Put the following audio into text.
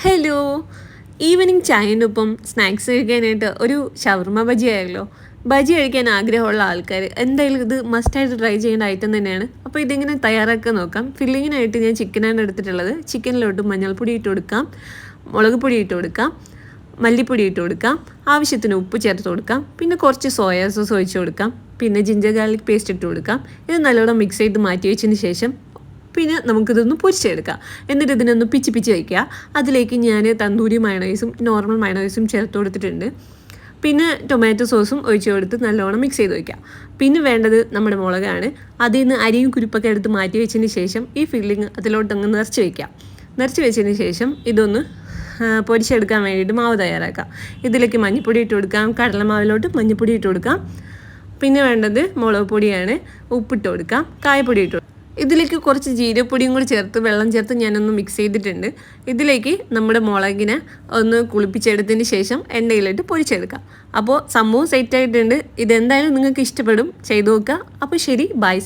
Hello, evening ചായൻ്റെ ഒപ്പം snacks കഴിക്കാനായിട്ട് ഒരു ഷവർമ ബജി ആയല്ലോ. ബജി കഴിക്കാൻ ആഗ്രഹമുള്ള ആൾക്കാർ എന്തായാലും ഇത് മസ്റ്റായിട്ട് ട്രൈ ചെയ്യേണ്ട ഐറ്റം തന്നെയാണ്. അപ്പോൾ ഇതിങ്ങനെ തയ്യാറാക്കാൻ നോക്കാം. ഫില്ലിങ്ങിനായിട്ട് ഞാൻ ചിക്കനാണ് എടുത്തിട്ടുള്ളത്. ചിക്കനിലോട്ട് മഞ്ഞൾപ്പൊടി ഇട്ട് കൊടുക്കാം, മുളക് പൊടി ഇട്ട് കൊടുക്കാം, മല്ലിപ്പൊടി ഇട്ട് കൊടുക്കാം, ആവശ്യത്തിന് ഉപ്പ് ചേർത്ത് കൊടുക്കാം, പിന്നെ കുറച്ച് സോയാ സോസ് ഒഴിച്ച് കൊടുക്കാം, പിന്നെ ജിഞ്ചർ ഗാർലിക് പേസ്റ്റ് ഇട്ട് കൊടുക്കാം. ഇത് നല്ലോണം മിക്സ് ചെയ്ത് മാറ്റി വെച്ചതിന് ശേഷം പിന്നെ നമുക്കിതൊന്ന് പൊരിച്ചെടുക്കാം. എന്നിട്ട് ഇതിനൊന്ന് പിച്ച് വയ്ക്കുക. അതിലേക്ക് ഞാൻ തന്തൂരി മയണൈസും നോർമൽ മയണൈസും ചേർത്ത് കൊടുത്തിട്ടുണ്ട്. പിന്നെ ടൊമാറ്റോ സോസും ഒഴിച്ച് കൊടുത്ത് നല്ലോണം മിക്സ് ചെയ്ത് വയ്ക്കുക. പിന്നെ വേണ്ടത് നമ്മുടെ മുളകാണ്. അതിൽ നിന്ന് അരിയും കുരുപ്പൊക്കെ എടുത്ത് മാറ്റി വെച്ചതിന് ശേഷം ഈ ഫില്ലിങ് അതിലോട്ടങ്ങ് നിറച്ച് വയ്ക്കുക. നിറച്ച് വെച്ചതിന് ശേഷം ഇതൊന്ന് പൊരിച്ചെടുക്കാൻ വേണ്ടിയിട്ട് മാവ് തയ്യാറാക്കാം. ഇതിലേക്ക് മഞ്ഞൾപ്പൊടി ഇട്ട് കൊടുക്കാം, കടലമാവിലോട്ട് മഞ്ഞൾപ്പൊടി ഇട്ട് കൊടുക്കാം. പിന്നെ വേണ്ടത് മുളക് പൊടിയാണ്, ഉപ്പിട്ട് കൊടുക്കാം, കായപ്പൊടി ഇട്ട് കൊടുക്കാം. ഇതിലേക്ക് കുറച്ച് ജീരകപ്പൊടിയും കൂടി ചേർത്ത് വെള്ളം ചേർത്ത് ഞാനൊന്ന് മിക്സ് ചെയ്തിട്ടുണ്ട്. ഇതിലേക്ക് നമ്മുടെ മുളകിനെ ഒന്ന് കുളിപ്പിച്ചെടുത്തതിന് ശേഷം എണ്ണയിലിട്ട് പൊരിച്ചെടുക്കാം. അപ്പോൾ സംഭവം സെറ്റ് ആയിട്ടുണ്ട്. ഇതെന്തായാലും നിങ്ങൾക്ക് ഇഷ്ടപ്പെടും, ചെയ്തു നോക്കുക. അപ്പോൾ ശരി, ബൈ.